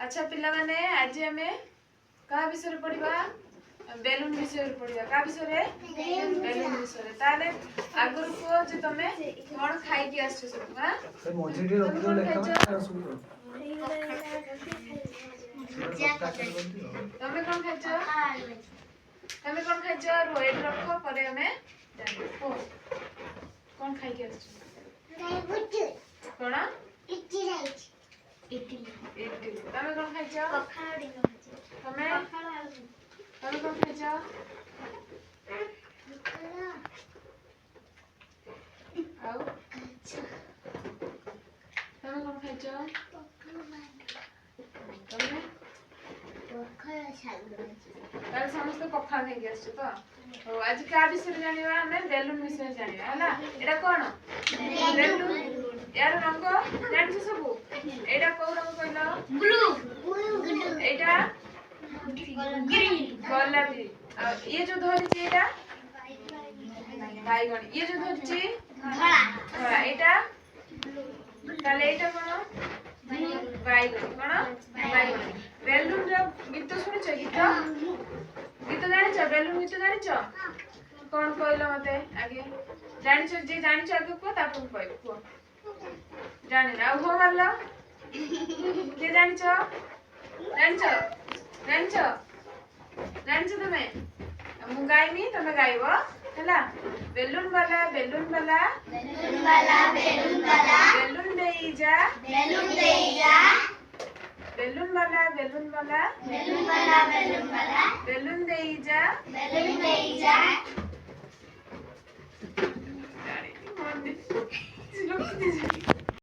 अच्छा पिला माने आज हमें का विषय पढ़िबा बेलून विषय पढ़िबा का विषय रे बेलून विषय ताले आगुर को जे तमे कोन खाइ की आछो सब हां से मझिडी रख दो लेखा सुन तमे कोन खाइछो तमे कोन खाइछो रोएट रखो परे हमें जानो कोन खाइ की आछो कोन इडली तमे कोन खाइछो पखाड़ी तमे तमे कोन खाइछो आउ तमे कोन खाइछो तमे ताले समस्त पखाड़ खाइ आछो तो ओ आज का विषय जानिबा हमें बेलून विषय जानिबा हला एटा कोन बेलून यार रंग जानछ सब एटा को रंग कहलो ब्लू एटा ग्रीन गोलापी ये जो धरिछि एटा बाइगण ये जो धरिछि धला धला एटा ताले एटा कोन बाइगण कोन बाइगण बेलून रो गीत सुनिछ गीत जानिछ बेलून गीत जानिछ कोन कहलो मते आगे जानिछ जे जानिछ आगे को तापन कहबो को जानि ना हो मारला के जानिछ जानिछ जानिछ जानिछ तमे मु गाइमी तमे गाइबो हला बेलून वाला बेलून देई जा बेलून वाला बेलून देई जा